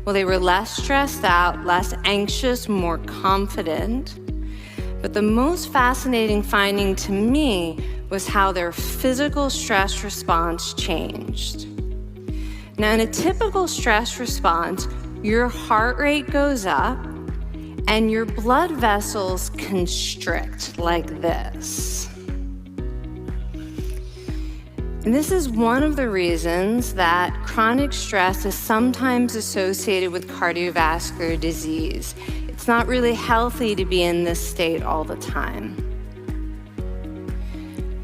Well, they were less stressed out, less anxious, more confident. But the most fascinating finding to me was how their physical stress response changed. Now, in a typical stress response, your heart rate goes up and your blood vessels constrict like this. And this is one of the reasons that chronic stress is sometimes associated with cardiovascular disease. It's not really healthy to be in this state all the time.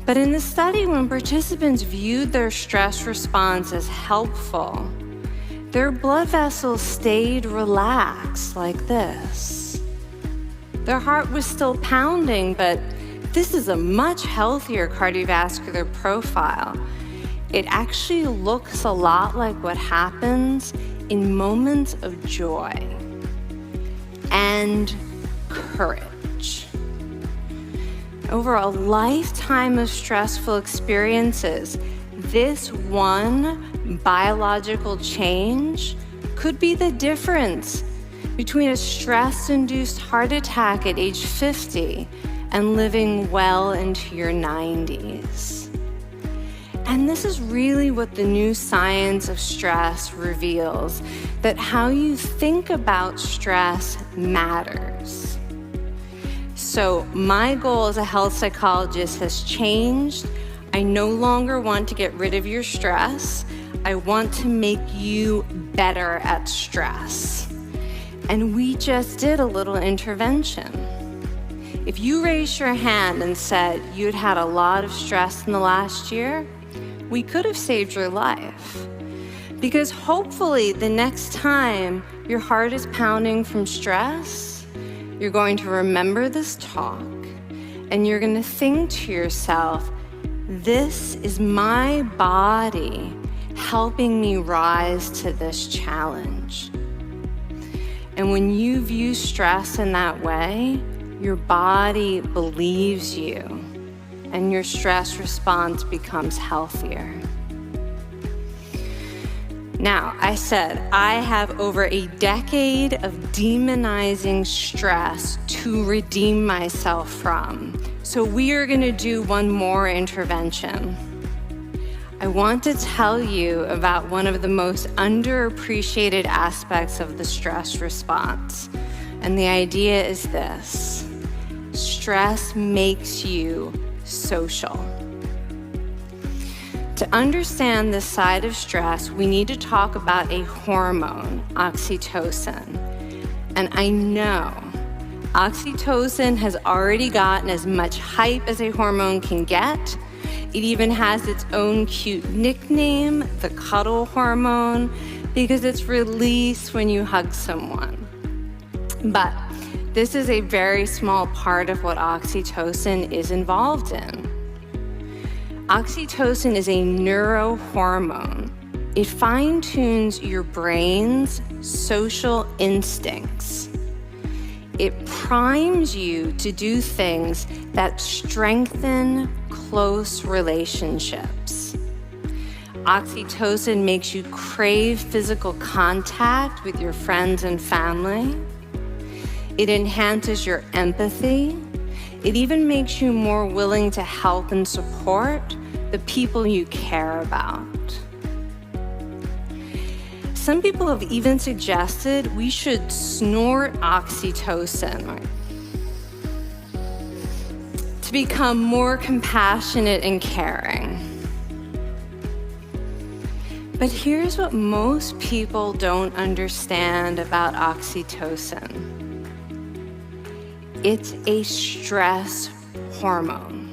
But in the study, when participants viewed their stress response as helpful, their blood vessels stayed relaxed like this. Their heart was still pounding, but this is a much healthier cardiovascular profile. It actually looks a lot like what happens in moments of joy and courage. Over a lifetime of stressful experiences, this one biological change could be the difference between a stress-induced heart attack at age 50 and living well into your 90s. And this is really what the new science of stress reveals, that how you think about stress matters. So my goal as a health psychologist has changed. I no longer want to get rid of your stress. I want to make you better at stress. And we just did a little intervention. If you raised your hand and said you'd had a lot of stress in the last year, we could have saved your life. Because hopefully the next time your heart is pounding from stress, you're going to remember this talk and you're going to think to yourself, this is my body helping me rise to this challenge. And when you view stress in that way, your body believes you, and your stress response becomes healthier. Now, I said I have over a decade of demonizing stress to redeem myself from. So we are going to do one more intervention. I want to tell you about one of the most underappreciated aspects of the stress response. And the idea is this: stress makes you social. To understand this side of stress, we need to talk about a hormone, oxytocin. And I know oxytocin has already gotten as much hype as a hormone can get. It even has its own cute nickname, the cuddle hormone, because it's released when you hug someone. But this is a very small part of what oxytocin is involved in. Oxytocin is a neurohormone. It fine-tunes your brain's social instincts. It primes you to do things that strengthen close relationships. Oxytocin makes you crave physical contact with your friends and family. It enhances your empathy. It even makes you more willing to help and support the people you care about. Some people have even suggested we should snort oxytocin to become more compassionate and caring. But here's what most people don't understand about oxytocin. It's a stress hormone.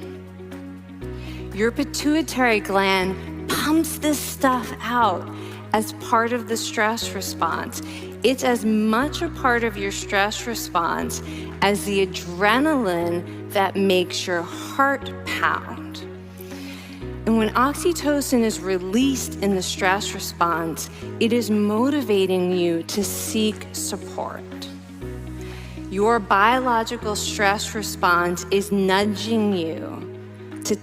Your pituitary gland pumps this stuff out as part of the stress response. It's as much a part of your stress response as the adrenaline that makes your heart pound. And when oxytocin is released in the stress response, it is motivating you to seek support. Your biological stress response is nudging you to